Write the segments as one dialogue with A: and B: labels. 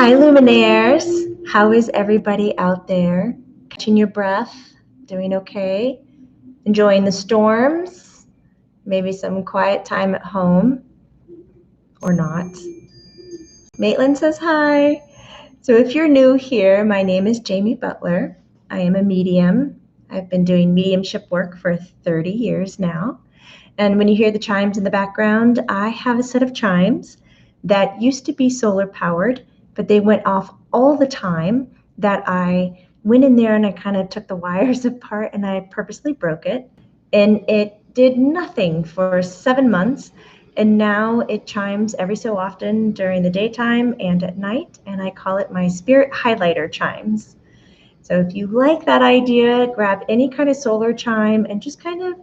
A: Hi, Luminaires. How is everybody out there? Catching your breath? Doing okay? Enjoying the storms? Maybe some quiet time at home? Or not? Maitland says hi. So if you're new here, my name is Jamie Butler. I am a medium. I've been doing mediumship work for 30 years now. And when you hear the chimes in the background, I have a set of chimes that used to be solar powered, but they went off all the time, that I went in there and I kind of took the wires apart and I purposely broke it. And it did nothing for 7 months. And now it chimes every so often during the daytime and at night. And I call it my spirit highlighter chimes. So if you like that idea, grab any kind of solar chime and just kind of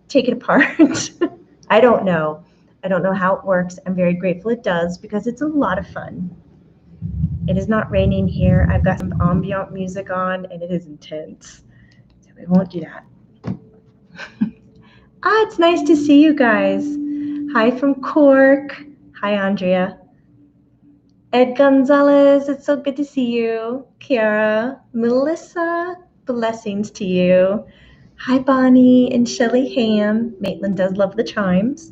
A: take it apart. I don't know how it works. I'm very grateful it does because it's a lot of fun. It is not raining here. I've got some ambient music on and it is intense. So we won't do that. It's nice to see you guys. Hi from Cork. Hi, Andrea. Ed Gonzalez, it's so good to see you. Kiara, Melissa, blessings to you. Hi, Bonnie and Shelly Ham. Maitland does love the chimes.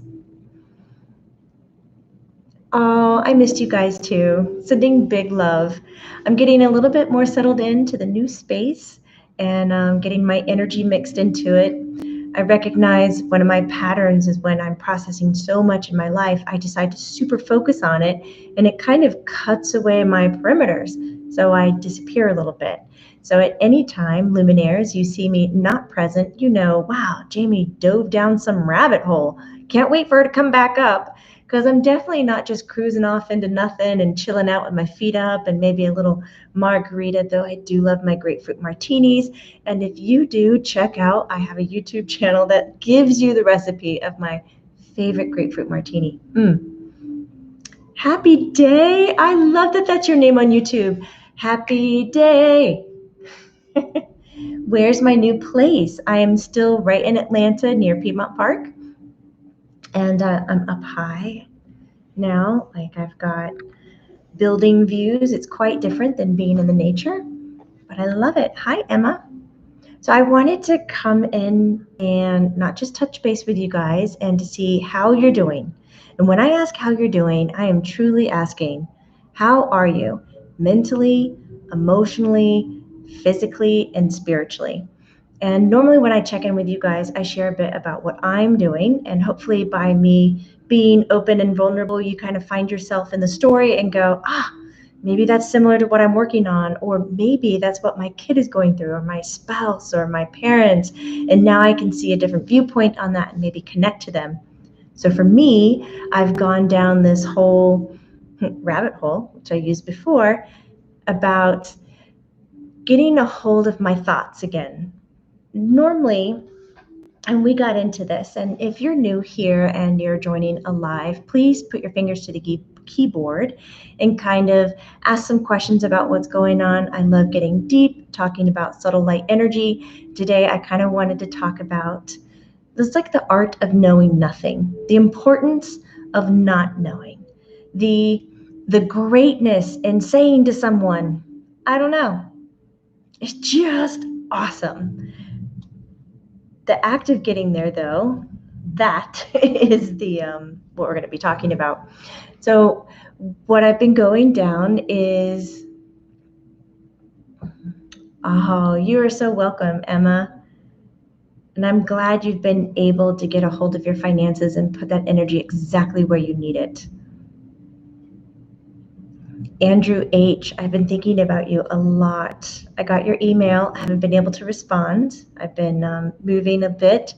A: Oh, I missed you guys too. Sending big love. I'm getting a little bit more settled into the new space and getting my energy mixed into it. I recognize one of my patterns is when I'm processing so much in my life, I decide to super focus on it and it kind of cuts away my perimeters. So I disappear a little bit. So at any time, Luminaires, you see me not present, you know, wow, Jamie dove down some rabbit hole. Can't wait for her to come back up. Because I'm definitely not just cruising off into nothing and chilling out with my feet up and maybe a little margarita, though I do love my grapefruit martinis. And if you do, check out, I have a YouTube channel that gives you the recipe of my favorite grapefruit martini. Happy day. I love that that's your name on YouTube. Happy day. Where's my new place? I am still right in Atlanta near Piedmont Park. And I'm up high now. Like I've got building views. It's quite different than being in the nature, but I love it. Hi, Emma. So I wanted to come in and not just touch base with you guys and to see how you're doing. And when I ask how you're doing, I am truly asking, how are you mentally, emotionally, physically, and spiritually? And normally when I check in with you guys, I share a bit about what I'm doing. And hopefully by me being open and vulnerable, you kind of find yourself in the story and go, maybe that's similar to what I'm working on, or maybe that's what my kid is going through, or my spouse, or my parents. And now I can see a different viewpoint on that and maybe connect to them. So for me, I've gone down this whole rabbit hole, which I used before, about getting a hold of my thoughts again. Normally, and we got into this, and if you're new here and you're joining live, please put your fingers to the keyboard and kind of ask some questions about what's going on. I love getting deep, talking about subtle light energy. Today, I kind of wanted to talk about this, like the art of knowing nothing, the importance of not knowing, the greatness in saying to someone, I don't know. It's just awesome. The act of getting there, though, that is the what we're going to be talking about. So what I've been going down is, oh, you are so welcome, Emma. And I'm glad you've been able to get a hold of your finances and put that energy exactly where you need it. Andrew H., I've been thinking about you a lot. I got your email. I haven't been able to respond. I've been moving a bit.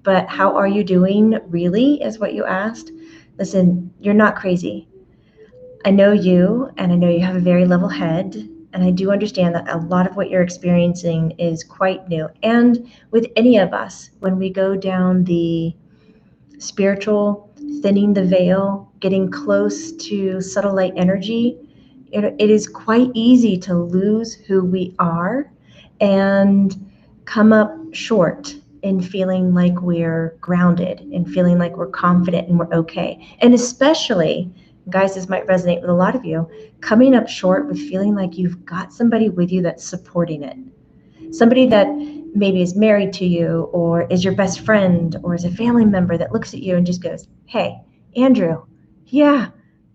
A: But how are you doing, really, is what you asked. Listen, you're not crazy. I know you, and I know you have a very level head. And I do understand that a lot of what you're experiencing is quite new. And with any of us, when we go down the spiritual, thinning the veil, getting close to subtle light energy, it is quite easy to lose who we are and come up short in feeling like we're grounded and feeling like we're confident and we're okay. And especially Guys, this might resonate with a lot of you. Coming up short with feeling like you've got somebody with you that's supporting it. Somebody that maybe is married to you or is your best friend or is a family member that looks at you and just goes, hey, Andrew, yeah,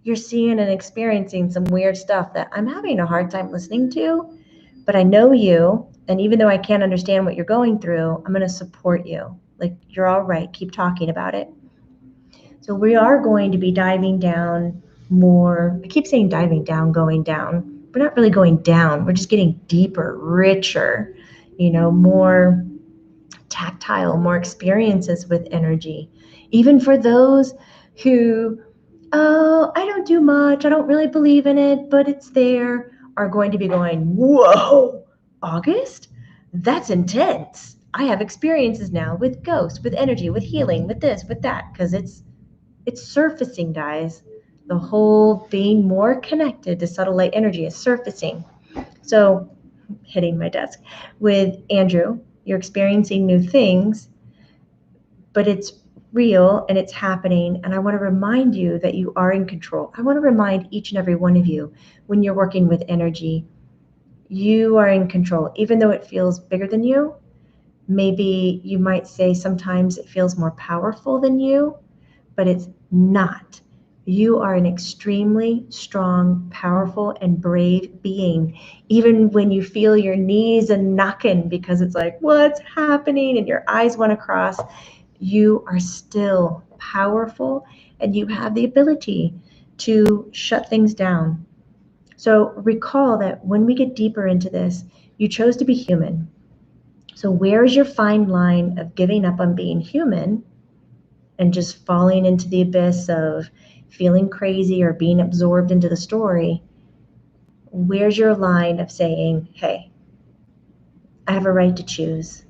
A: you're seeing and experiencing some weird stuff that I'm having a hard time listening to, but I know you. And even though I can't understand what you're going through, I'm going to support you. Like, you're all right. Keep talking about it. So we are going to be diving down more. I keep saying diving down, going down. We're not really going down. We're just getting deeper, richer, more tactile, more experiences with energy. Even for those who, oh, I don't do much, I don't really believe in it, but it's there, are going to be going, whoa, August? That's intense. I have experiences now with ghosts, with energy, with healing, with this, with that, because it's surfacing, guys. The whole being more connected to subtle light energy is surfacing. So, hitting my desk with Andrew, you're experiencing new things, but it's real and it's happening. And I want to remind you that you are in control. I want to remind each and every one of you, when you're working with energy, you are in control. Even though it feels bigger than you, maybe you might say sometimes it feels more powerful than you, but it's not. You are an extremely strong, powerful, and brave being. Even when you feel your knees and knocking because it's like, what's happening? And your eyes want to cross, you are still powerful and you have the ability to shut things down. So recall that when we get deeper into this, you chose to be human. So where is your fine line of giving up on being human and just falling into the abyss of feeling crazy or being absorbed into the story? Where's your line of saying, hey, I have a right to choose.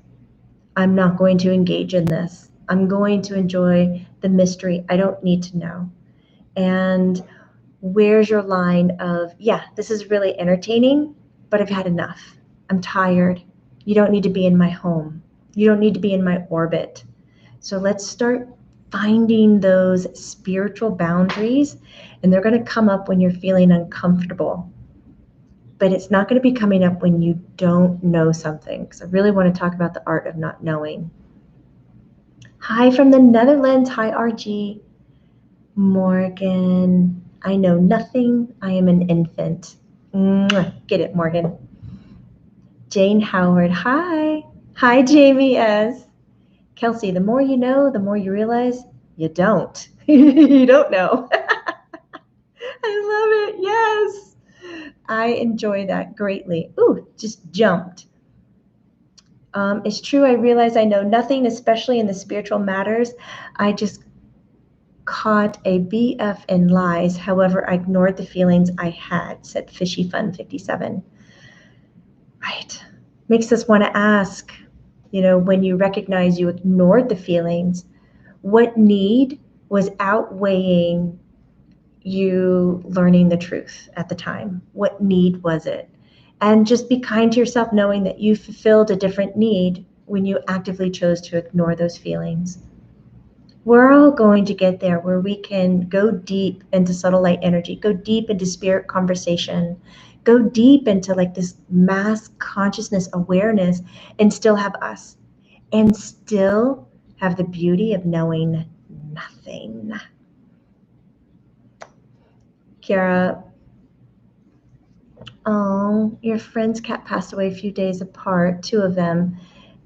A: I'm not going to engage in this. I'm going to enjoy the mystery. I don't need to know. And where's your line of, yeah, this is really entertaining, but I've had enough. I'm tired. You don't need to be in my home. You don't need to be in my orbit. So let's start finding those spiritual boundaries, and they're going to come up when you're feeling uncomfortable. But it's not going to be coming up when you don't know something, because I really want to talk about the art of not knowing. Hi from the Netherlands. Hi, RG. Morgan. I know nothing. I am an infant. Mwah. Get it, Morgan. Jane Howard. Hi. Hi, Jamie S. Kelsey, the more you know, the more you realize you don't. You don't know. I love it. Yes. I enjoy that greatly. Ooh, just jumped. It's true. I realize I know nothing, especially in the spiritual matters. I just caught a BF in lies. However, I ignored the feelings I had, said Fishy Fun 57. Right. Makes us want to ask, when you recognize you ignored the feelings, what need was outweighing you learning the truth at the time? What need was it? And just be kind to yourself, knowing that you fulfilled a different need when you actively chose to ignore those feelings. We're all going to get there where we can go deep into subtle light energy, go deep into spirit conversation, go deep into like this mass consciousness awareness, and still have us, and still have the beauty of knowing nothing. Kiara, oh, your friend's cat passed away a few days apart, 2 of them,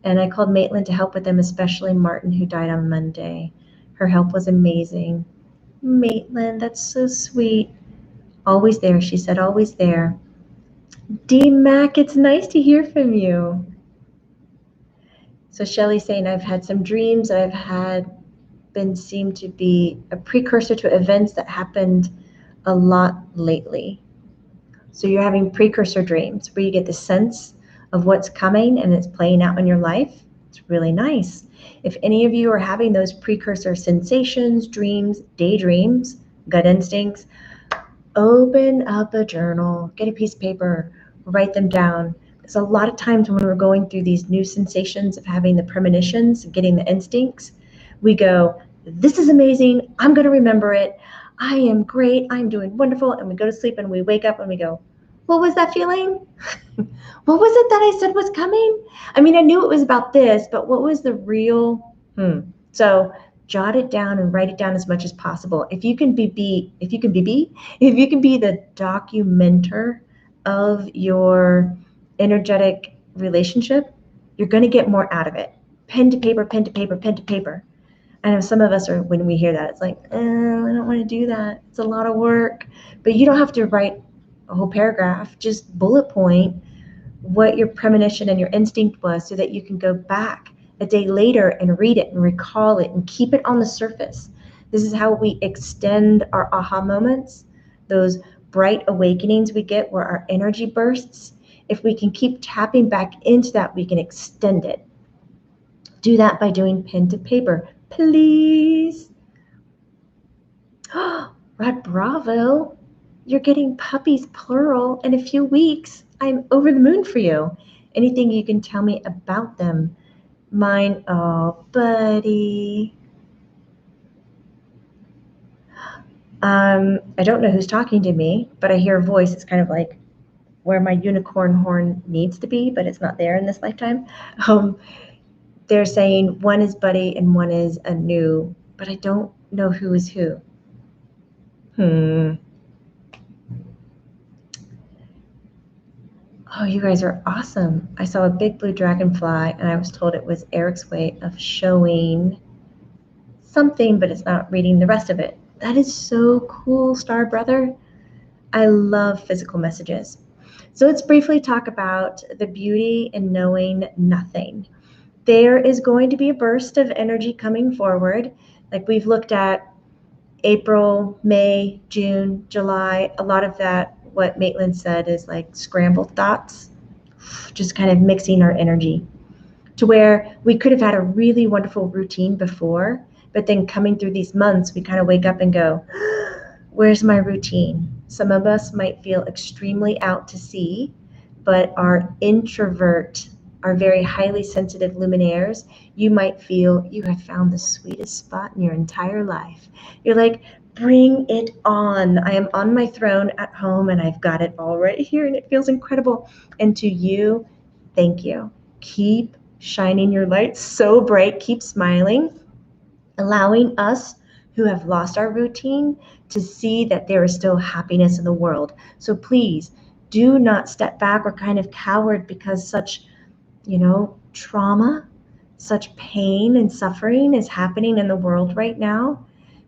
A: and I called Maitland to help with them, especially Martin, who died on Monday. Her help was amazing. Maitland, that's so sweet. Always there, she said, always there. D-Mac, it's nice to hear from you. So Shelly's saying, I've had some dreams seem to be a precursor to events that happened a lot lately. So you're having precursor dreams where you get the sense of what's coming and it's playing out in your life. It's really nice. If any of you are having those precursor sensations, dreams, daydreams, gut instincts, open up a journal, get a piece of paper, write them down. Because a lot of times when we're going through these new sensations of having the premonitions, getting the instincts, we go, this is amazing. I'm going to remember it. I am great. I'm doing wonderful. And we go to sleep and we wake up and we go, what was that feeling? What was it that I said was coming? I mean, I knew it was about this, but what was the real? So jot it down and write it down as much as possible. If you can if you can be the documenter of your energetic relationship, you're going to get more out of it. Pen to paper, pen to paper, pen to paper. I know some of us are, when we hear that, it's like, I don't want to do that. It's a lot of work. But you don't have to write a whole paragraph. Just bullet point what your premonition and your instinct was so that you can go back a day later and read it and recall it and keep it on the surface. This is how we extend our aha moments, those bright awakenings we get where our energy bursts. If we can keep tapping back into that, we can extend it. Do that by doing pen to paper, please. Rod Bravo, you're getting puppies plural in a few weeks. I'm over the moon for you. Anything you can tell me about them? Mine, oh, buddy. I don't know who's talking to me, but I hear a voice. It's kind of like where my unicorn horn needs to be, but it's not there in this lifetime. They're saying one is Buddy and one is a new, but I don't know who is who. Oh, you guys are awesome. I saw a big blue dragonfly and I was told it was Eric's way of showing something, but it's not reading the rest of it. That is so cool, Star Brother. I love physical messages. So let's briefly talk about the beauty in knowing nothing. There is going to be a burst of energy coming forward. Like we've looked at April, May, June, July, a lot of that, what Maitland said, is like scrambled thoughts, just kind of mixing our energy to where we could have had a really wonderful routine before, but then coming through these months, we kind of wake up and go, where's my routine? Some of us might feel extremely out to sea, but our introvert, our very highly sensitive luminaires, you might feel you have found the sweetest spot in your entire life. You're like, bring it on. I am on my throne at home and I've got it all right here and it feels incredible. And to you, thank you. Keep shining your light so bright. Keep smiling, allowing us who have lost our routine to see that there is still happiness in the world. So please do not step back or kind of coward because such, trauma, such pain and suffering is happening in the world right now.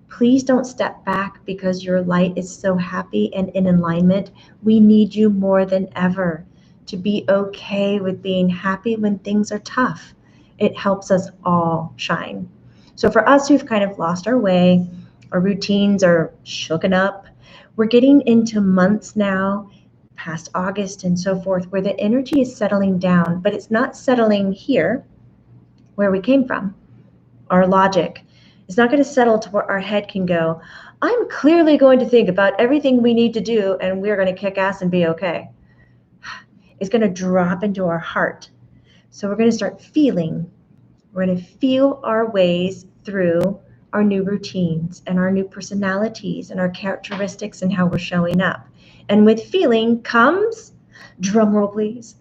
A: Please don't step back because your light is so happy and in alignment. We need you more than ever to be okay with being happy when things are tough. It helps us all shine. So for us who've kind of lost our way, our routines are shooken up, we're getting into months now, past August and so forth, where the energy is settling down, but it's not settling here where we came from. Our logic is not going to settle to where our head can go, I'm clearly going to think about everything we need to do and we're going to kick ass and be okay. It's going to drop into our heart. So we're going to start feeling. We're going to feel our ways through our new routines and our new personalities and our characteristics and how we're showing up. And with feeling comes, drum roll please,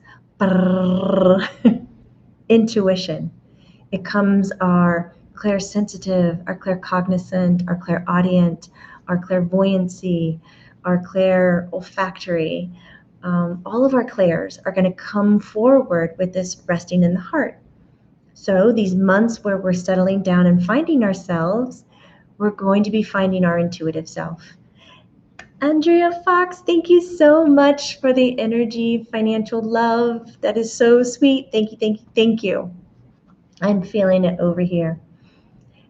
A: intuition. It comes our clairsensitive, our claircognizant, our clairaudient, our clairvoyancy, our clair olfactory. All of our clairs are going to come forward with this resting in the heart. So these months where we're settling down and finding ourselves, we're going to be finding our intuitive self. Andrea Fox, thank you so much for the energy, financial love. That is so sweet. Thank you, thank you, thank you. I'm feeling it over here.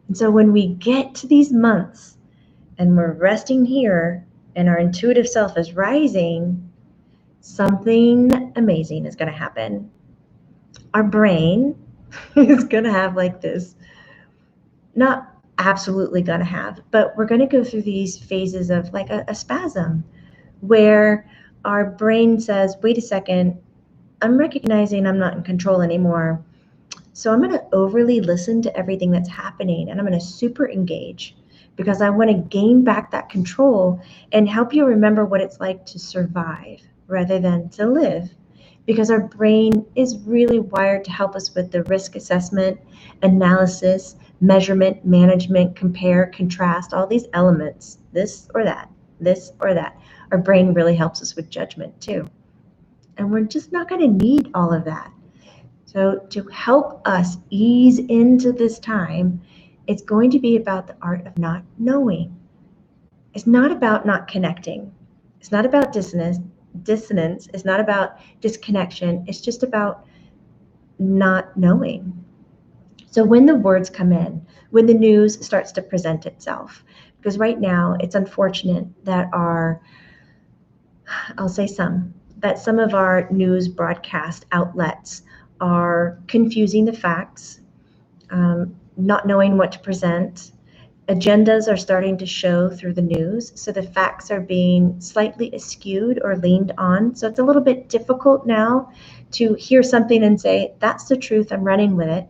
A: And so when we get to these months and we're resting here and our intuitive self is rising, something amazing is going to happen. Our brain is going to have like this, not absolutely going to have, but we're going to go through these phases of like a spasm where our brain says, wait a second, I'm recognizing I'm not in control anymore. So I'm going to overly listen to everything that's happening and I'm going to super engage because I want to gain back that control and help you remember what it's like to survive rather than to live. Because our brain is really wired to help us with the risk assessment, analysis, measurement, management, compare, contrast, all these elements, this or that, this or that. Our brain really helps us with judgment too. And we're just not going to need all of that. So to help us ease into this time, it's going to be about the art of not knowing. It's not about not connecting. It's not about dissonance. It's not about disconnection. It's just about not knowing. So when the words come in, when the news starts to present itself, because right now it's unfortunate that I'll say that some of our news broadcast outlets are confusing the facts, not knowing what to present. Agendas are starting to show through the news, so the facts are being slightly askewed or leaned on. So it's a little bit difficult now to hear something and say, that's the truth, I'm running with it.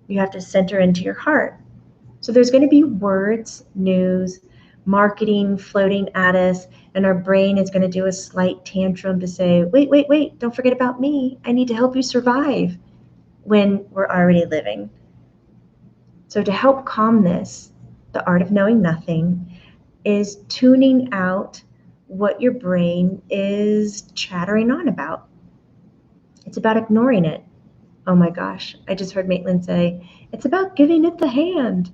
A: You have to center into your heart. So there's going to be words, news, marketing floating at us, and our brain is going to do a slight tantrum to say, wait, don't forget about me. I need to help you survive, when we're already living. So to help calm this, the art of knowing nothing is tuning out what your brain is chattering on about. It's about ignoring it. Oh my gosh, I just heard Maitland say, it's about giving it the hand.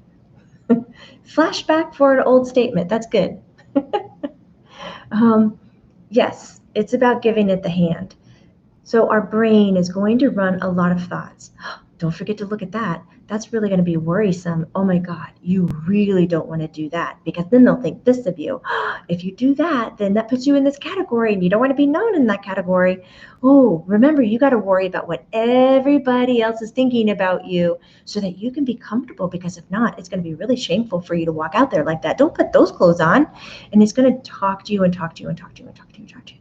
A: Flashback for an old statement. That's good. Yes, it's about giving it the hand. So our brain is going to run a lot of thoughts. Don't forget to look at that. That's really going to be worrisome. Oh my God, you really don't want to do that, because then they'll think this of you. If you do that, then that puts you in this category and you don't want to be known in that category. Oh, remember, you got to worry about what everybody else is thinking about you so that you can be comfortable, because if not, it's going to be really shameful for you to walk out there like that. Don't put those clothes on. And it's going to talk to you and talk to you and talk to you and talk to you and talk to you.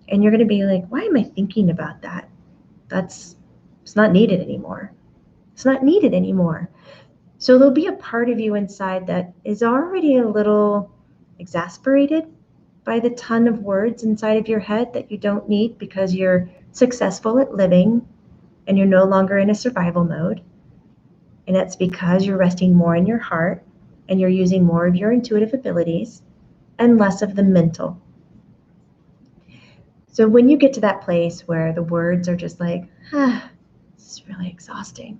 A: And you're going to be like, why am I thinking about that? It's not needed anymore. It's not needed anymore. So there'll be a part of you inside that is already a little exasperated by the ton of words inside of your head that you don't need, because you're successful at living and you're no longer in a survival mode. And that's because you're resting more in your heart and you're using more of your intuitive abilities and less of the mental. So when you get to that place where the words are just like, this is really exhausting,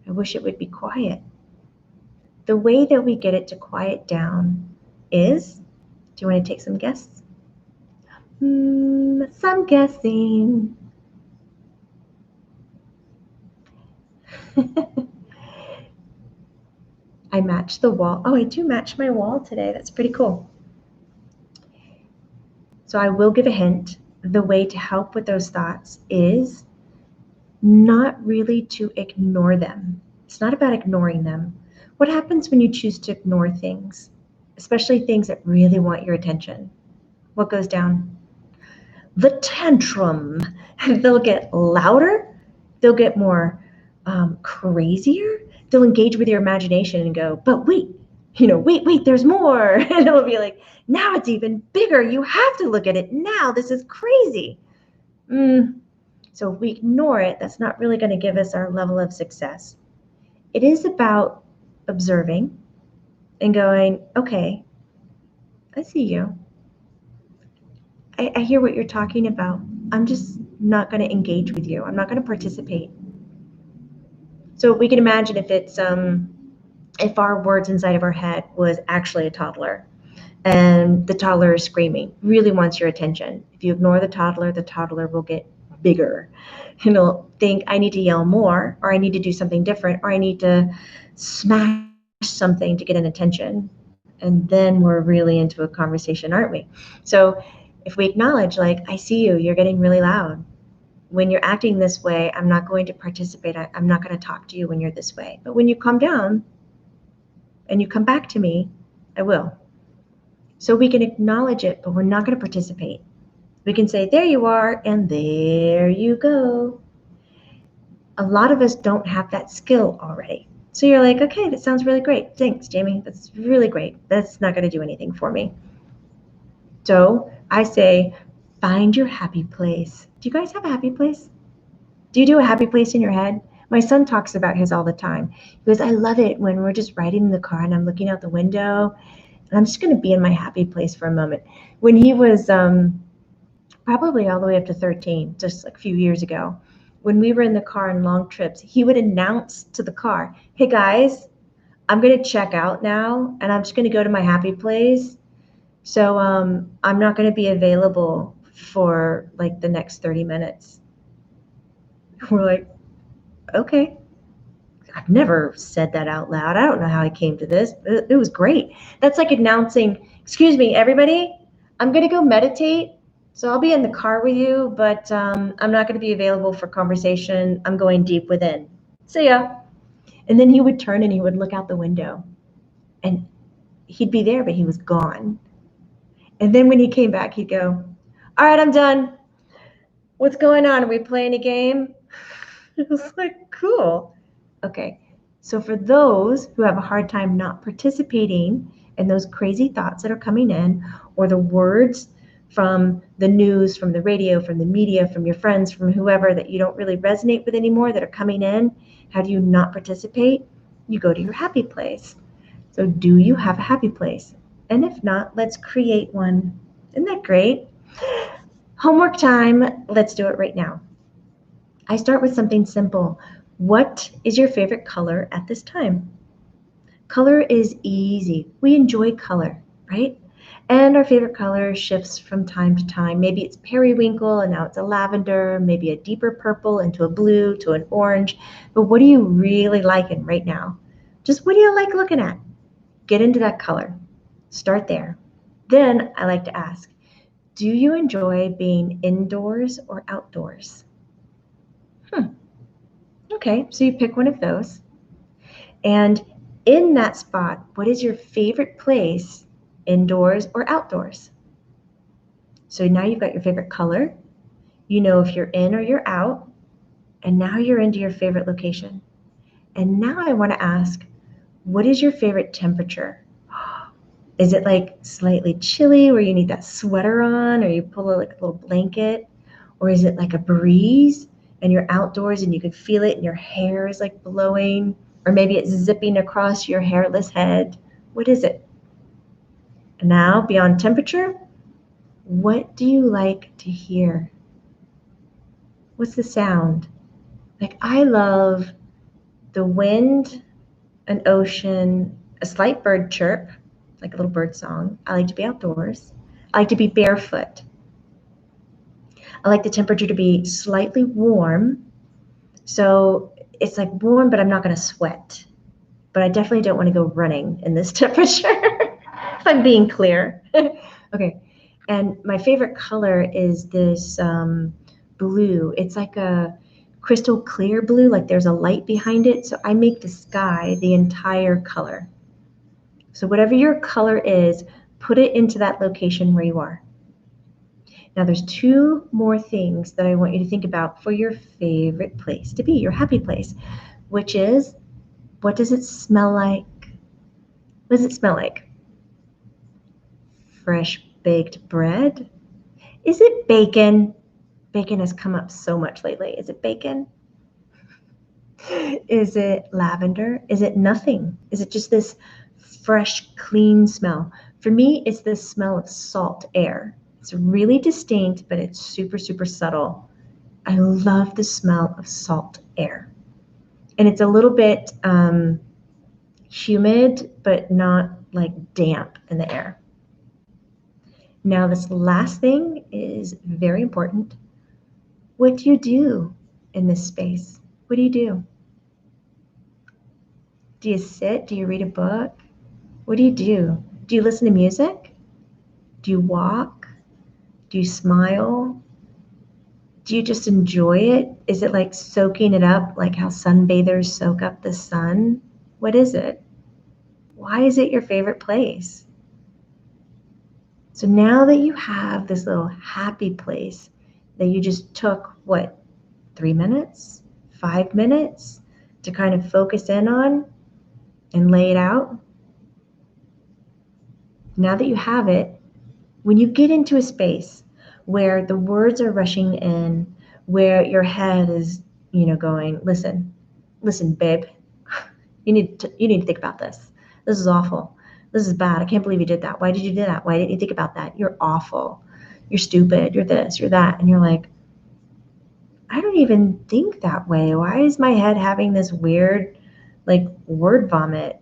A: I wish it would be quiet. The way that we get it to quiet down is, do you want to take some guesses? Some guessing. I match the wall. Oh, I do match my wall today. That's pretty cool. So I will give a hint. The way to help with those thoughts is not really to ignore them. It's not about ignoring them. What happens when you choose to ignore things, especially things that really want your attention? What goes down? The tantrum. They'll get louder. They'll get more crazier. They'll engage with your imagination and go, but wait, wait, there's more. And it'll be like, now it's even bigger. You have to look at it now. This is crazy. So if we ignore it, that's not really going to give us our level of success. It is about observing and going, okay, I see you. I hear what you're talking about. I'm just not going to engage with you. I'm not going to participate. So we can imagine if our words inside of our head was actually a toddler, and the toddler is screaming, really wants your attention. If you ignore the toddler will get bigger. And it'll think, I need to yell more, or I need to do something different, or I need to smash something to get an attention. And then we're really into a conversation, aren't we? So if we acknowledge, like, I see you, you're getting really loud. When you're acting this way, I'm not going to participate. I'm not going to talk to you when you're this way. But when you calm down and you come back to me, I will. So we can acknowledge it, but we're not going to participate. We can say, there you are, and there you go. A lot of us don't have that skill already. So you're like, okay, that sounds really great. Thanks, Jamie. That's really great. That's not going to do anything for me. So I say, find your happy place. Do you guys have a happy place? Do you do a happy place in your head? My son talks about his all the time. He goes, I love it when we're just riding in the car and I'm looking out the window and I'm just going to be in my happy place for a moment. When he was probably all the way up to 13, just like a few years ago, when we were in the car on long trips, he would announce to the car, hey guys, I'm going to check out now and I'm just going to go to my happy place. So I'm not going to be available for like the next 30 minutes. We're like, okay. I've never said that out loud. I don't know how I came to this. It was great. That's like announcing, excuse me, everybody, I'm going to go meditate. So I'll be in the car with you, but I'm not going to be available for conversation. I'm going deep within. See ya. And then he would turn and he would look out the window and he'd be there, but he was gone. And then when he came back, he'd go, all right, I'm done. What's going on? Are we playing a game? It was like, cool. Okay. So for those who have a hard time not participating in those crazy thoughts that are coming in, or the words from the news, from the radio, from the media, from your friends, from whoever that you don't really resonate with anymore that are coming in, how do you not participate? You go to your happy place. So do you have a happy place? And if not, let's create one. Isn't that great? Homework time. Let's do it right now. I start with something simple. What is your favorite color at this time? Color is easy. We enjoy color, right? And our favorite color shifts from time to time. Maybe it's periwinkle and now it's a lavender, maybe a deeper purple into a blue to an orange. But what are you really liking right now? Just what do you like looking at? Get into that color. Start there. Then I like to ask, do you enjoy being indoors or outdoors? Okay, so you pick one of those. And in that spot, what is your favorite place, indoors or outdoors? So now you've got your favorite color. You know if you're in or you're out. And now you're into your favorite location. And now I want to ask, what is your favorite temperature? Is it like slightly chilly where you need that sweater on or you pull like a little blanket? Or is it like a breeze and you're outdoors and you can feel it and your hair is like blowing? Or maybe it's zipping across your hairless head. What is it? And now, beyond temperature, what do you like to hear? What's the sound? Like, I love the wind, an ocean, a slight bird chirp, like a little bird song. I like to be outdoors. I like to be barefoot. I like the temperature to be slightly warm. So it's like warm, but I'm not going to sweat. But I definitely don't want to go running in this temperature. If I'm being clear. Okay. And my favorite color is this blue. It's like a crystal clear blue, like there's a light behind it. So I make the sky the entire color. So whatever your color is, put it into that location where you are. Now there's two more things that I want you to think about for your favorite place to be, your happy place, which is, what does it smell like? What does it smell like? Fresh baked bread? Is it bacon? Bacon has come up so much lately. Is it bacon? Is it lavender? Is it nothing? Is it just this fresh, clean smell? For me, it's the smell of salt air. It's really distinct, but it's super, super subtle. I love the smell of salt air. And it's a little bit humid, but not like damp in the air. Now, this last thing is very important. What do you do in this space? What do you do? Do you sit? Do you read a book? What do you do? Do you listen to music? Do you walk? Do you smile? Do you just enjoy it? Is it like soaking it up, like how sunbathers soak up the sun? What is it? Why is it your favorite place? So now that you have this little happy place that you just took, what, 3 minutes, 5 minutes to kind of focus in on, and lay it out. Now that you have it, when you get into a space where the words are rushing in, where your head is, going, listen, babe, you need to think about this. This is awful. This is bad. I can't believe you did that. Why did you do that? Why didn't you think about that? You're awful. You're stupid. You're this, you're that. And you're like, I don't even think that way. Why is my head having this weird, like, word vomit?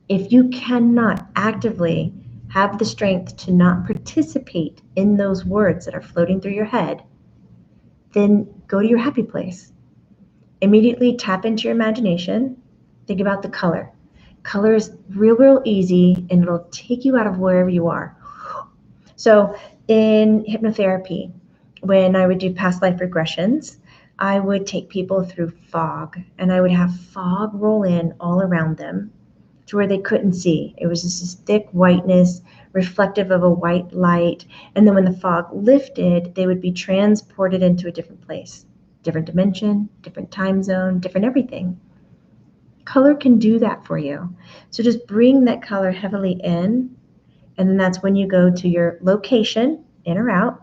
A: If you cannot actively have the strength to not participate in those words that are floating through your head, then go to your happy place. Immediately tap into your imagination. Think about the color. Color is real easy, and it'll take you out of wherever you are. So in hypnotherapy, when I would do past life regressions, I would take people through fog, and I would have fog roll in all around them to where they couldn't see. It was just this thick whiteness, reflective of a white light. And then when the fog lifted, they would be transported into a different place, different dimension, different time zone, different everything. Color can do that for you. So just bring that color heavily in, and then that's when you go to your location, in or out.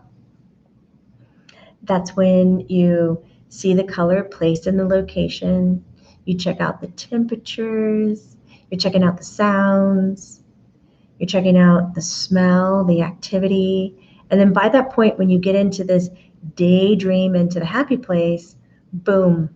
A: That's when you see the color placed in the location. You check out the temperatures. You're checking out the sounds. You're checking out the smell, the activity. And then by that point, when you get into this daydream, into the happy place, boom,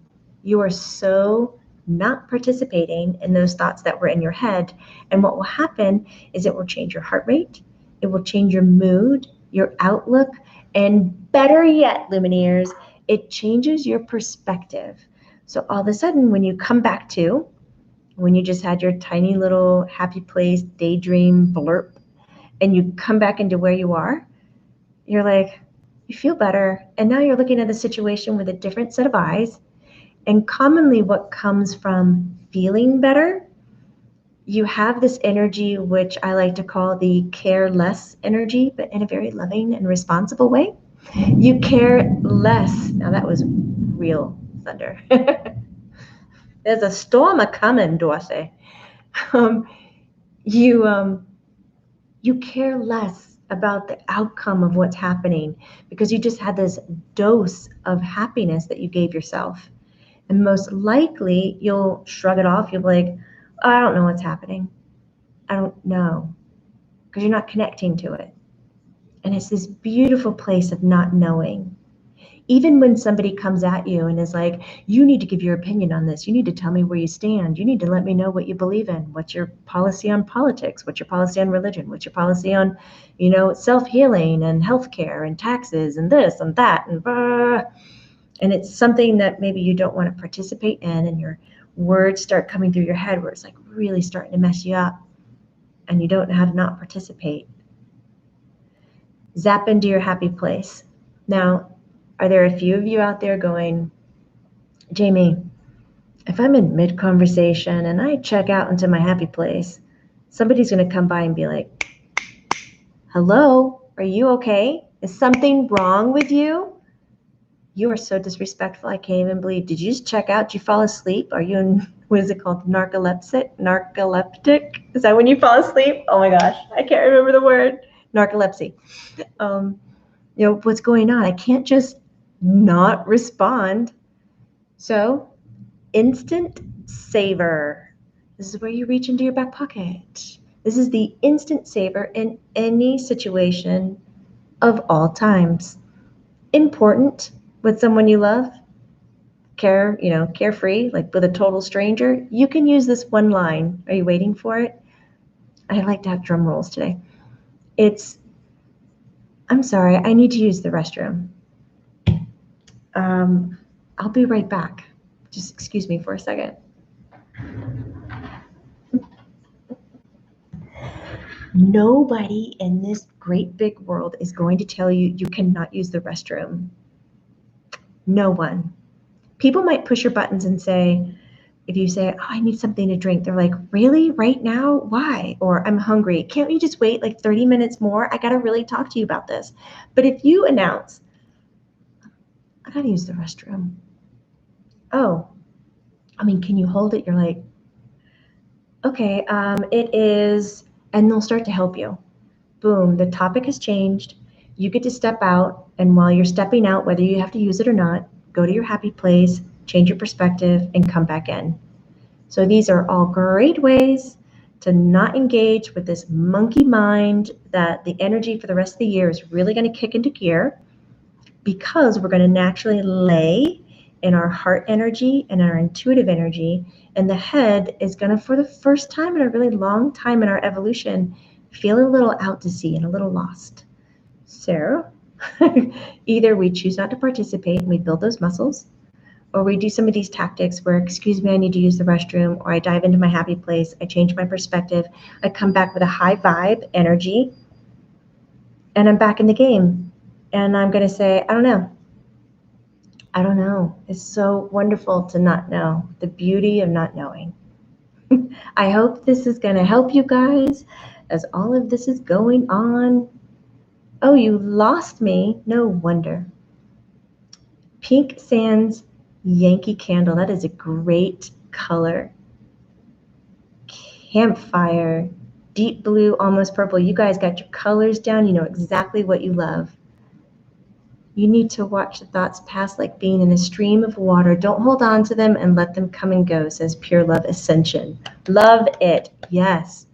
A: you are so not participating in those thoughts that were in your head. And what will happen is it will change your heart rate. It will change your mood, your outlook, and better yet, Luminaires, it changes your perspective. So all of a sudden, when you come back to, when you just had your tiny little happy place daydream blurb, and you come back into where you are, you're like, you feel better. And now you're looking at the situation with a different set of eyes. And commonly what comes from feeling better, you have this energy, which I like to call the care less energy, but in a very loving and responsible way. You care less. Now that was real thunder. There's a storm a coming, Dorsey. You care less about the outcome of what's happening because you just had this dose of happiness that you gave yourself. And most likely you'll shrug it off. You'll be like, oh, I don't know what's happening. I don't know, because you're not connecting to it. And it's this beautiful place of not knowing. Even when somebody comes at you and is like, you need to give your opinion on this. You need to tell me where you stand. You need to let me know what you believe in. What's your policy on politics? What's your policy on religion? What's your policy on, self-healing and healthcare and taxes and this and that and blah. And it's something that maybe you don't want to participate in, and your words start coming through your head where it's like really starting to mess you up, and you don't know how to not participate. Zap into your happy place. Now, are there a few of you out there going, Jamie, if I'm in mid-conversation and I check out into my happy place, somebody's going to come by and be like, hello, are you okay? Is something wrong with you? You are so disrespectful. I can't even believe. Did you just check out? Did you fall asleep? Are you in, what is it called? Narcoleptic? Is that when you fall asleep? Oh my gosh, I can't remember the word. Narcolepsy. What's going on? I can't just not respond. So, instant saver. This is where you reach into your back pocket. This is the instant saver in any situation of all times. Important with someone you love, carefree, like with a total stranger. You can use this one line. Are you waiting for it? I like to have drum rolls today. I'm sorry, I need to use the restroom. I'll be right back. Just excuse me for a second. Nobody in this great big world is going to tell you you cannot use the restroom. No one. People might push your buttons and say, if you say, oh, I need something to drink, they're like, really? Right now? Why? Or I'm hungry. Can't we just wait like 30 minutes more? I got to really talk to you about this. But if you announce, I got to use the restroom. Oh, can you hold it? You're like, Okay, it is, and they'll start to help you. Boom, the topic has changed. You get to step out, and while you're stepping out, whether you have to use it or not, go to your happy place, change your perspective, and come back in. So these are all great ways to not engage with this monkey mind that the energy for the rest of the year is really going to kick into gear, because we're going to naturally lay in our heart energy and our intuitive energy. And the head is going to, for the first time in a really long time in our evolution, feel a little out to sea and a little lost. So either we choose not to participate and we build those muscles, or we do some of these tactics where, excuse me, I need to use the restroom, or I dive into my happy place, I change my perspective, I come back with a high vibe energy, and I'm back in the game. And I'm going to say, I don't know. I don't know. It's so wonderful to not know, the beauty of not knowing. I hope this is going to help you guys as all of this is going on. Oh, you lost me. No wonder. Pink Sands Yankee Candle. That is a great color. Campfire. Deep blue, almost purple. You guys got your colors down. You know exactly what you love. You need to watch the thoughts pass like being in a stream of water. Don't hold on to them and let them come and go, says Pure Love Ascension. Love it. Yes.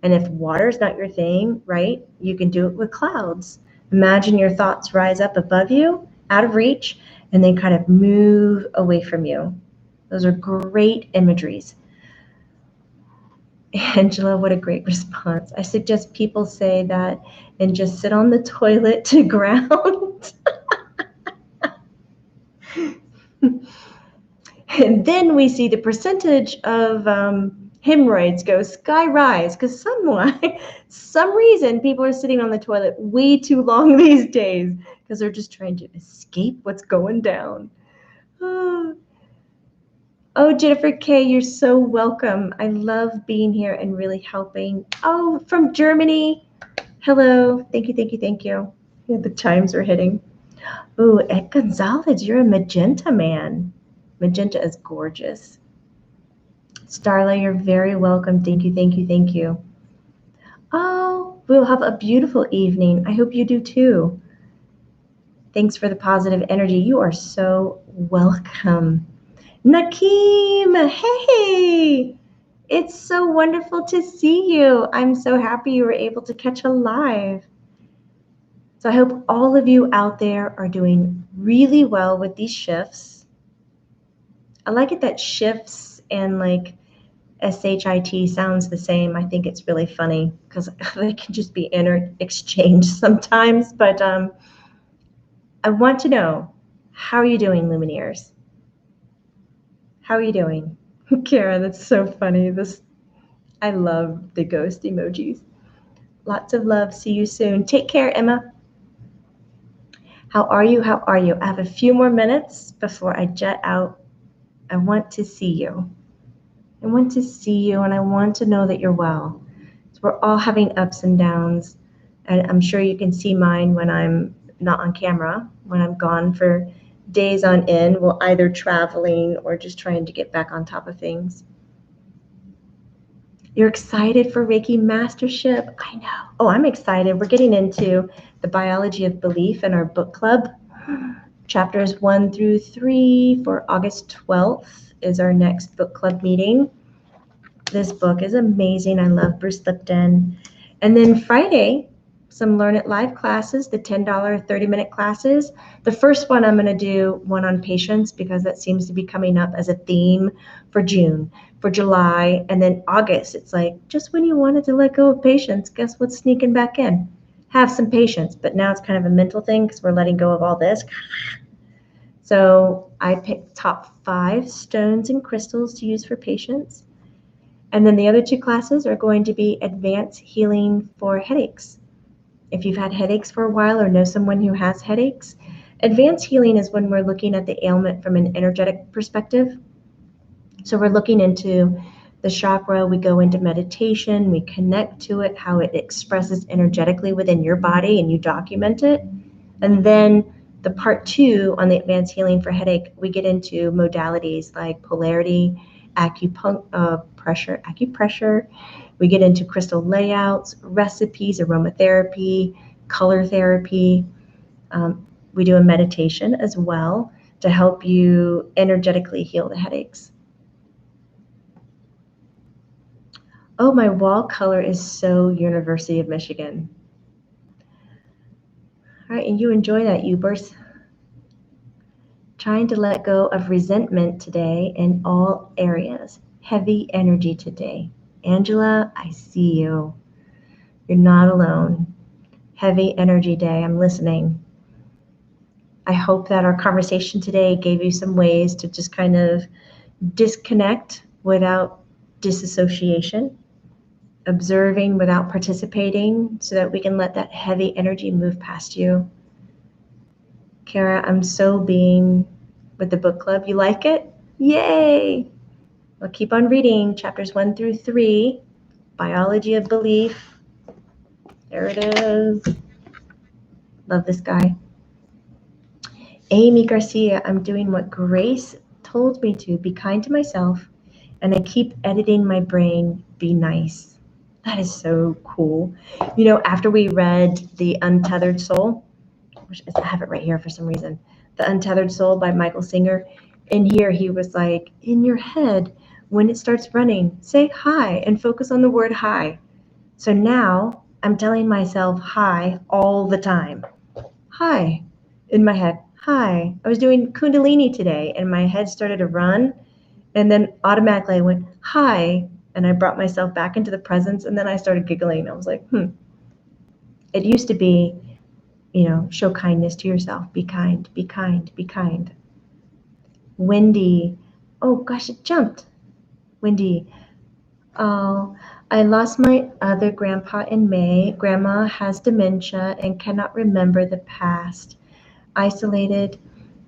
A: And if water's not your thing, right, you can do it with clouds. Imagine your thoughts rise up above you, out of reach, and then kind of move away from you. Those are great imageries. Angela, what a great response. I suggest people say that and just sit on the toilet to ground. And then we see the percentage of hemorrhoids go sky rise, because some reason people are sitting on the toilet way too long these days because they're just trying to escape what's going down. Oh, Jennifer K., you're so welcome. I love being here and really helping. Oh, from Germany. Hello. Thank you, thank you, thank you. Yeah, the chimes are hitting. Oh, Ed Gonzalez, you're a magenta man. Magenta is gorgeous. Starla, you're very welcome. Thank you, thank you, thank you. Oh, we'll have a beautiful evening. I hope you do too. Thanks for the positive energy. You are so welcome. Nakeem, hey! It's so wonderful to see you. I'm so happy you were able to catch a live. So I hope all of you out there are doing really well with these shifts. I like it that shifts and like SHIT sounds the same. I think it's really funny because they can just be interchanged sometimes. But I want to know, how are you doing, Luminaires? How are you doing? Kara, that's so funny. I love the ghost emojis. Lots of love. See you soon. Take care, Emma. How are you? How are you? I have a few more minutes before I jet out. I want to see you. I want to see you, and I want to know that you're well. So we're all having ups and downs, and I'm sure you can see mine when I'm not on camera, when I'm gone for days on end, well, either traveling or just trying to get back on top of things. You're excited for Reiki Mastership? I know. Oh, I'm excited. We're getting into the biology of belief in our book club. Chapters 1 through 3 for August 12th is our next book club meeting. This book is amazing. I love Bruce Lipton. And then Friday, some Learn It Live classes, the $10 30-minute classes. The first one I'm going to do one on patience because that seems to be coming up as a theme for June. For July, and then August, it's like, just when you wanted to let go of patience, guess what's sneaking back in? Have some patience. But now it's kind of a mental thing because we're letting go of all this. So I picked top 5 stones and crystals to use for patience. And then the other 2 classes are going to be advanced healing for headaches. If you've had headaches for a while or know someone who has headaches, advanced healing is when we're looking at the ailment from an energetic perspective. So we're looking into the chakra, we go into meditation, we connect to it, how it expresses energetically within your body, and you document it. And then the part 2 on the advanced healing for headache, we get into modalities like polarity acupressure. We get into crystal layouts, recipes, aromatherapy, color therapy. We do a meditation as well to help you energetically heal the headaches. Oh, my wall color is so University of Michigan. All right, and you enjoy that, Ubers. Trying to let go of resentment today in all areas. Heavy energy today. Angela, I see you. You're not alone. Heavy energy day. I'm listening. I hope that our conversation today gave you some ways to just kind of disconnect without disassociation, observing without participating, so that we can let that heavy energy move past you. Kara, I'm so being with the book club. You like it? Yay! We'll keep on reading chapters 1 through 3, Biology of Belief. There it is. Love this guy. Amy Garcia, I'm doing what Grace told me to. Be kind to myself, and I keep editing my brain. Be nice. That is so cool. You know, after we read The Untethered Soul, which I have it right here for some reason, The Untethered Soul by Michael Singer, in here he was like, in your head, when it starts running, say hi and focus on the word hi. So now I'm telling myself hi all the time. Hi, in my head. Hi. I was doing Kundalini today and my head started to run, and then automatically I went, hi, and I brought myself back into the presence, and then I started giggling. I was like, It used to be, show kindness to yourself. Be kind, be kind, be kind. Wendy. Oh gosh, it jumped. Wendy. Oh, I lost my other grandpa in May. Grandma has dementia and cannot remember the past. Isolated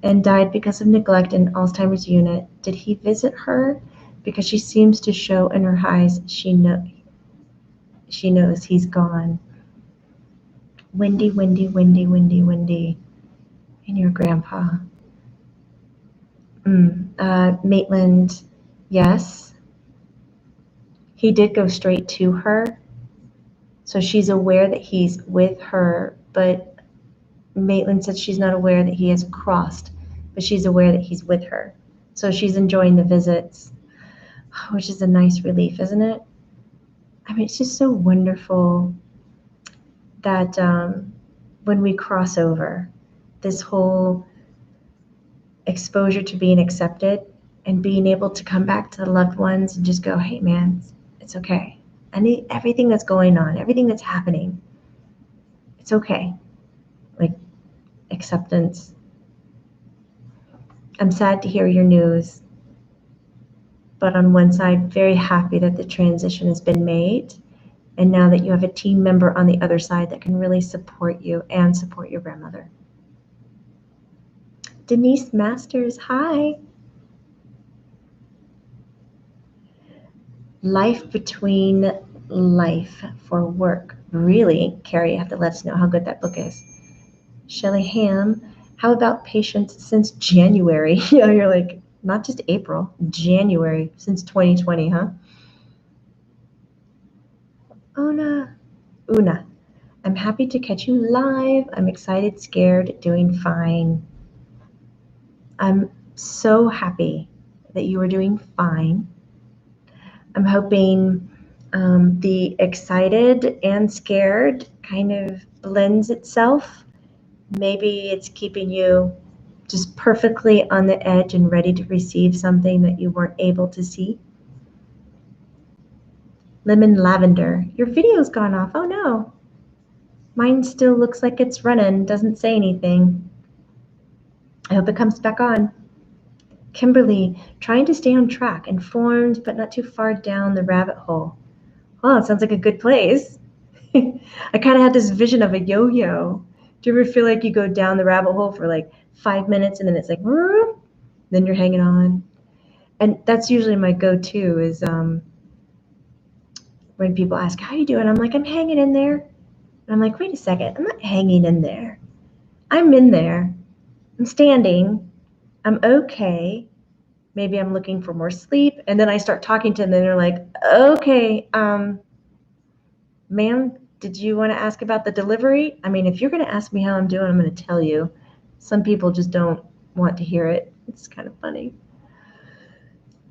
A: and died because of neglect in Alzheimer's unit. Did he visit her? Because she seems to show in her eyes she knows he's gone. Wendy, Wendy, Wendy, Wendy, Wendy. And your grandpa. Maitland, yes. He did go straight to her. So she's aware that he's with her, but Maitland said she's not aware that he has crossed, but she's aware that he's with her. So she's enjoying the visits, which is a nice relief, isn't it? I mean, it's just so wonderful that when we cross over, this whole exposure to being accepted and being able to come back to the loved ones and just go, hey man, it's okay. Everything that's going on, everything that's happening, it's okay. Like acceptance. I'm sad to hear your news, but on one side, very happy that the transition has been made. And now that you have a team member on the other side that can really support you and support your grandmother. Denise Masters, hi. Life between life for work. Really, Carrie, you have to let us know how good that book is. Shelley Ham, how about patience since January? You're like, not just April, January, since 2020, huh? Una, I'm happy to catch you live. I'm excited, scared, doing fine. I'm so happy that you are doing fine. I'm hoping the excited and scared kind of blends itself. Maybe it's keeping you just perfectly on the edge and ready to receive something that you weren't able to see. Lemon Lavender, your video's gone off. Oh no. Mine still looks like it's running, doesn't say anything. I hope it comes back on. Kimberly, trying to stay on track, informed, but not too far down the rabbit hole. Oh, it sounds like a good place. I kind of had this vision of a yo-yo. Do you ever feel like you go down the rabbit hole for like 5 minutes and then it's like, then you're hanging on? And that's usually my go-to is when people ask, how you doing? I'm like, I'm hanging in there. And I'm like, wait a second, I'm not hanging in there. I'm in there. I'm standing. I'm okay. maybe I'm looking for more sleep. And then I start talking to them and they're like, okay, ma'am, did you want to ask about the delivery? I mean, if you're going to ask me how I'm doing, I'm going to tell you. Some people just don't want to hear it. It's kind of funny.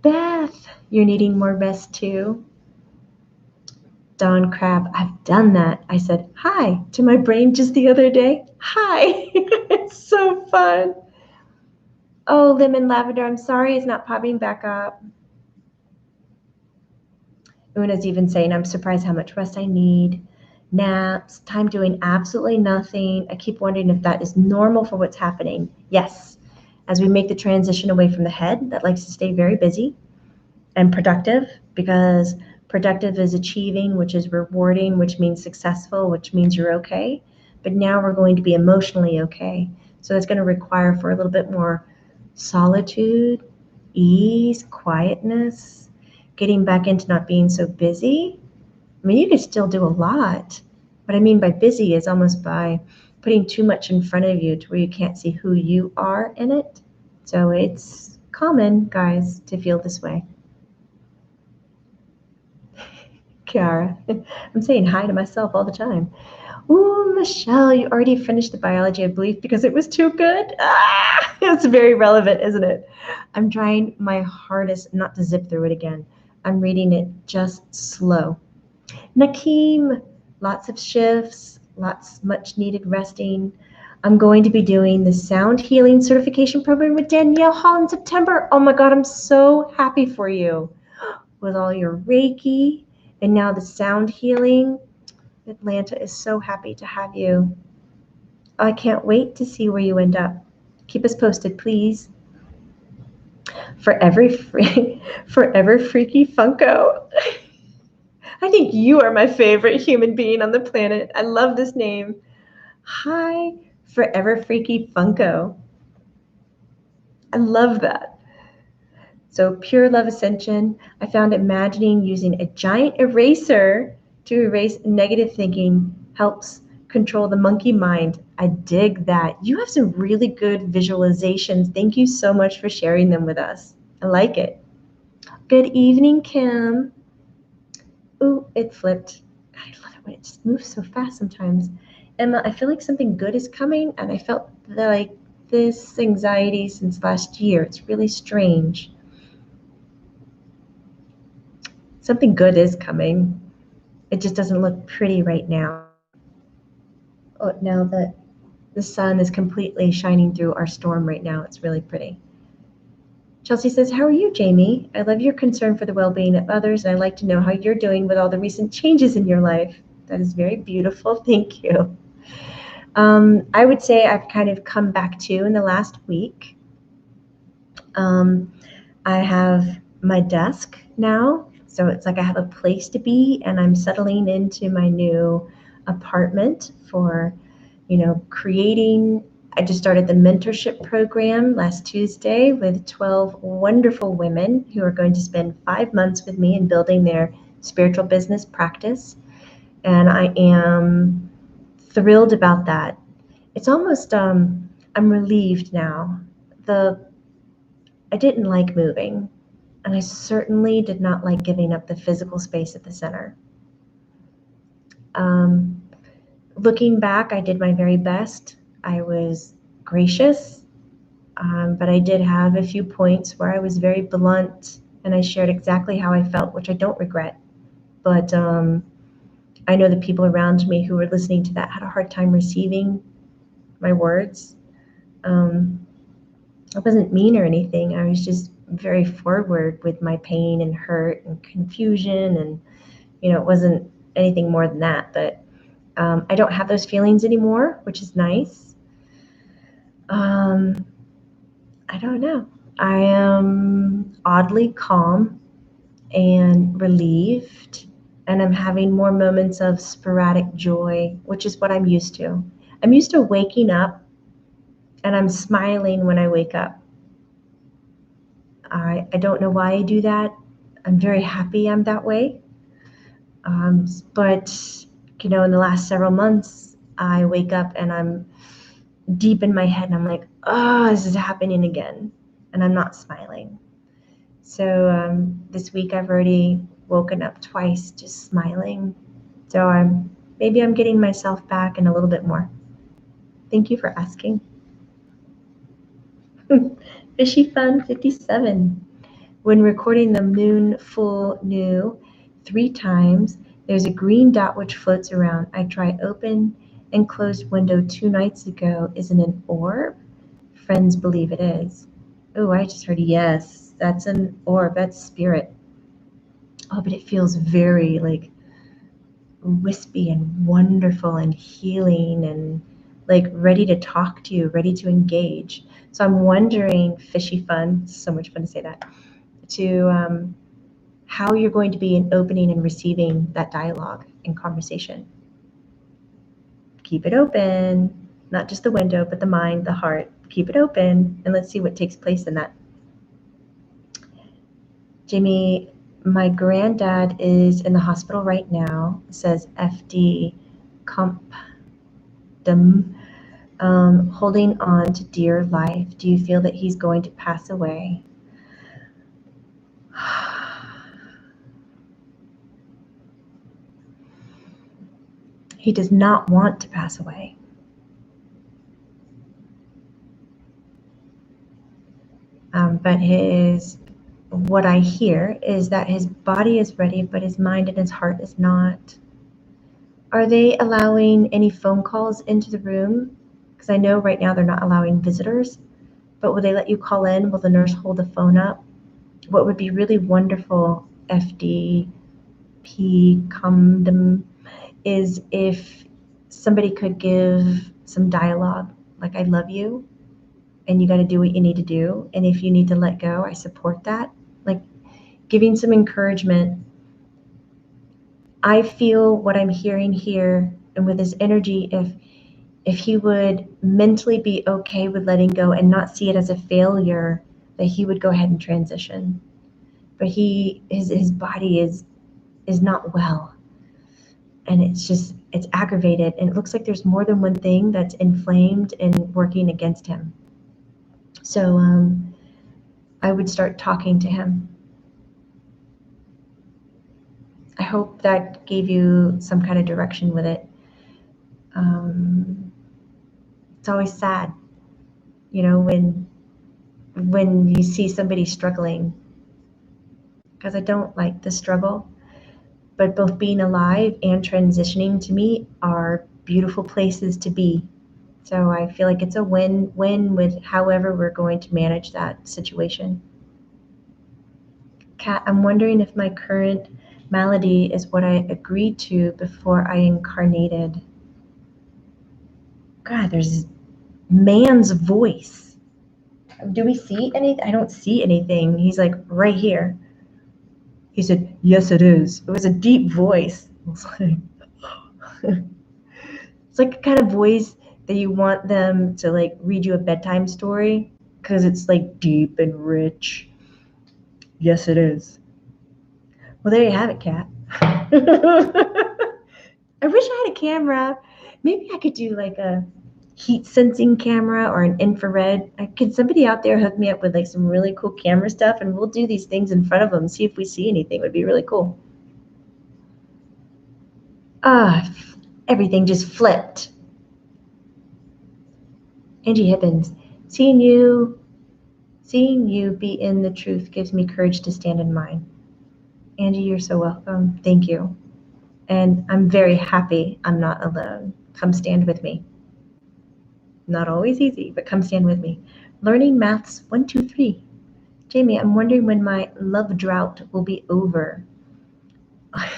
A: Beth, you're needing more rest too. Dawn Crab, I've done that. I said hi to my brain just the other day. Hi. It's so fun. Oh, Lemon Lavender, I'm sorry it's not popping back up. Una's even saying, I'm surprised how much rest I need. Naps, time doing absolutely nothing. I keep wondering if that is normal for what's happening. Yes. As we make the transition away from the head that likes to stay very busy and productive, because productive is achieving, which is rewarding, which means successful, which means you're okay. But now we're going to be emotionally okay. So it's going to require for a little bit more solitude, ease, quietness, getting back into not being so busy. I mean, you can still do a lot. What I mean by busy is almost by putting too much in front of you to where you can't see who you are in it. So it's common, guys, to feel this way. Kiara, I'm saying hi to myself all the time. Ooh, Michelle, you already finished the biology of belief because it was too good. Ah, it's very relevant, isn't it? I'm trying my hardest not to zip through it again. I'm reading it just slow. Nakeem, lots of shifts, much needed resting. I'm going to be doing the sound healing certification program with Danielle Hall in September. Oh my God, I'm so happy for you. With all your Reiki and now the sound healing. Atlanta is so happy to have you. I can't wait to see where you end up. Keep us posted, please. Forever freaky Funko. I think you are my favorite human being on the planet. I love this name. Hi, Forever Freaky Funko. I love that. So Pure Love Ascension, I found imagining using a giant eraser to erase negative thinking helps control the monkey mind. I dig that. You have some really good visualizations. Thank you so much for sharing them with us. I like it. Good evening, Kim. Ooh, it flipped. I love it when it just moves so fast sometimes. Emma, I feel like something good is coming, and I felt like this anxiety since last year. It's really strange. Something good is coming. It just doesn't look pretty right now. Oh, now that the sun is completely shining through our storm right now, it's really pretty. Chelsea says, how are you, Jamie? I love your concern for the well-being of others, and I'd like to know how you're doing with all the recent changes in your life. That is very beautiful. Thank you. I would say I've kind of come back to in the last week. I have my desk now, so it's like I have a place to be, and I'm settling into my new apartment for, creating. I just started the mentorship program last Tuesday with 12 wonderful women who are going to spend 5 months with me in building their spiritual business practice. And I am thrilled about that. It's almost, I'm relieved now. I didn't like moving, and I certainly did not like giving up the physical space at the center. Looking back, I did my very best. I was gracious, but I did have a few points where I was very blunt, and I shared exactly how I felt, which I don't regret. But I know the people around me who were listening to that had a hard time receiving my words. I wasn't mean or anything. I was just very forward with my pain and hurt and confusion, and it wasn't anything more than that. But I don't have those feelings anymore, which is nice. I don't know. I am oddly calm and relieved, and I'm having more moments of sporadic joy, which is what I'm used to. I'm used to waking up and I'm smiling when I wake up. I don't know why I do that. I'm very happy I'm that way. But, in the last several months, I wake up and I'm deep in my head and I'm like, oh, this is happening again. And I'm not smiling. So this week I've already woken up twice just smiling. So maybe I'm getting myself back and a little bit more. Thank you for asking. Fishy Fun 57. When recording the moon full new 3 times, there's a green dot which floats around. I tried open and closed window 2 nights ago. Is it an orb? Friends believe it is. Oh, I just heard yes. That's an orb. That's spirit. Oh, but it feels very like wispy and wonderful and healing and like ready to talk to you, ready to engage. So I'm wondering, Fishy Fun, so much fun to say that, to how you're going to be in opening and receiving that dialogue and conversation. Keep it open, not just the window, but the mind, the heart. Keep it open, and let's see what takes place in that. Jamie, my granddad is in the hospital right now. It says FD, comp, holding on to dear life. Do you feel that he's going to pass away? He does not want to pass away. But what I hear is that his body is ready, but his mind and his heart is not. Are they allowing any phone calls into the room? Because I know right now they're not allowing visitors, but will they let you call in? Will the nurse hold the phone up? What would be really wonderful, FDP condom, is if somebody could give some dialogue, like I love you, and you got to do what you need to do. And if you need to let go, I support that. Like giving some encouragement. I feel what I'm hearing here, and with his energy, if he would mentally be okay with letting go and not see it as a failure, that he would go ahead and transition. But his body is not well, and it's aggravated, and it looks like there's more than one thing that's inflamed and working against him. So I would start talking to him. I hope that gave you some kind of direction with it. It's always sad, when you see somebody struggling, because I don't like the struggle, but both being alive and transitioning to me are beautiful places to be. So I feel like it's a win-win with however we're going to manage that situation. Kat, I'm wondering if my current malady is what I agreed to before I incarnated. God, there's man's voice. Do we see anything? I don't see anything. He's like right here. He said, yes, it is. It was a deep voice. It's like a kind of voice that you want them to like read you a bedtime story because it's like deep and rich. Yes, it is. Well, there you have it, Kat. I wish I had a camera. Maybe I could do like a heat sensing camera or an infrared. Could somebody out there hook me up with like some really cool camera stuff, and we'll do these things in front of them, see if we see anything. It would be really cool. Everything just flipped. Angie Hibbins, seeing you be in the truth gives me courage to stand in mine. Angie, you're so welcome. Thank you. And I'm very happy I'm not alone. Come stand with me. Not always easy, but come stand with me. Learning maths 1, 2, 3. Jamie, I'm wondering when my love drought will be over. I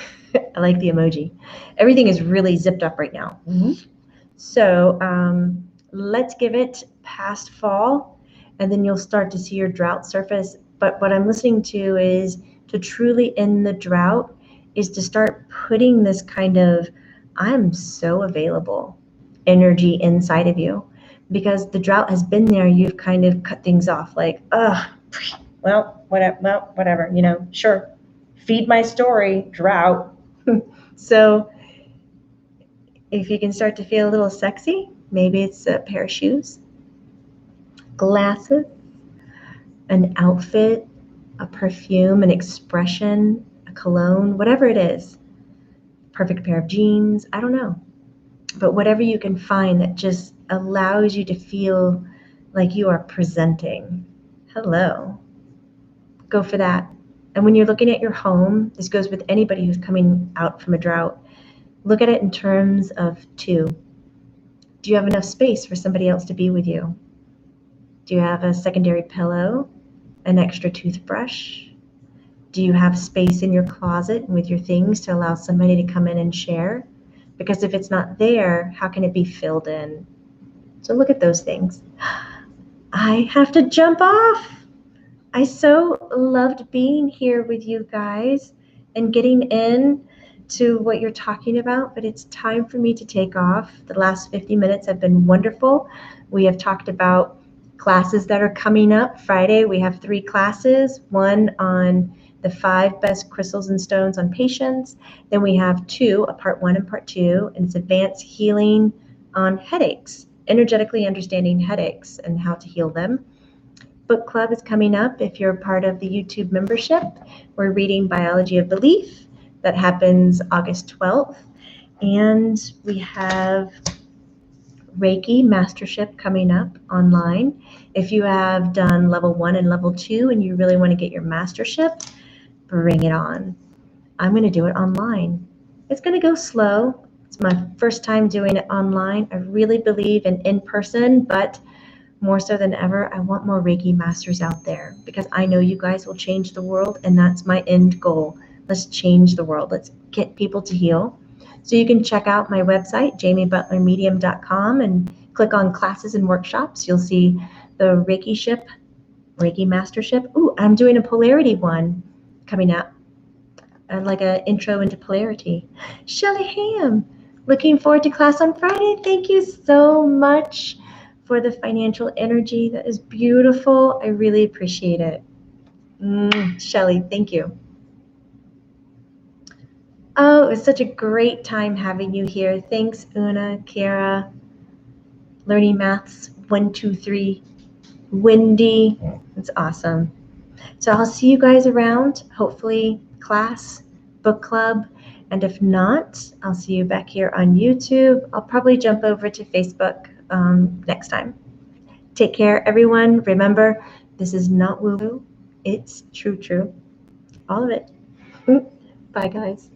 A: like the emoji. Everything is really zipped up right now. So let's give it past fall, and then you'll start to see your drought surface. But what I'm listening to is to truly end the drought is to start putting this kind of I'm so available energy inside of you, because the drought has been there. You've kind of cut things off like, whatever, sure, feed my story, drought. So if you can start to feel a little sexy, maybe it's a pair of shoes, glasses, an outfit, a perfume, an expression, a cologne, whatever it is, perfect pair of jeans, I don't know. But whatever you can find that just allows you to feel like you are presenting. Hello. Go for that. And when you're looking at your home, this goes with anybody who's coming out from a drought, look at it in terms of two. Do you have enough space for somebody else to be with you? Do you have a secondary pillow, an extra toothbrush? Do you have space in your closet and with your things to allow somebody to come in and share? Because if it's not there, how can it be filled in? So look at those things. I have to jump off. I so loved being here with you guys and getting in to what you're talking about, but it's time for me to take off. The last 50 minutes have been wonderful. We have talked about classes that are coming up. Friday, we have 3 classes, one on the 5 best crystals and stones on patience. Then we have 2, a part 1 and part 2, and it's advanced healing on headaches, energetically understanding headaches and how to heal them. Book club is coming up. If you're part of the YouTube membership, we're reading Biology of Belief. That happens August 12th. And we have Reiki Mastership coming up online. If you have done level 1 and level 2 and you really want to get your mastership, bring it on. I'm going to do it online. It's going to go slow. It's my first time doing it online. I really believe in person, but more so than ever, I want more Reiki masters out there because I know you guys will change the world, and that's my end goal. Let's change the world. Let's get people to heal. So you can check out my website, jamiebutlermedium.com, and click on classes and workshops. You'll see the Reiki ship, Reiki mastership. Ooh, I'm doing a polarity one coming up, like an intro into polarity. Shelly Ham, looking forward to class on Friday. Thank you so much for the financial energy. That is beautiful. I really appreciate it. Shelly, thank you. Oh, it was such a great time having you here. Thanks, Una, Kara, Learning Maths 123, Wendy. It's awesome. So I'll see you guys around, hopefully class, book club, and if not, I'll see you back here on YouTube. I'll probably jump over to Facebook next time. Take care, everyone. Remember, this is not woo-woo. It's true. All of it. Bye, guys.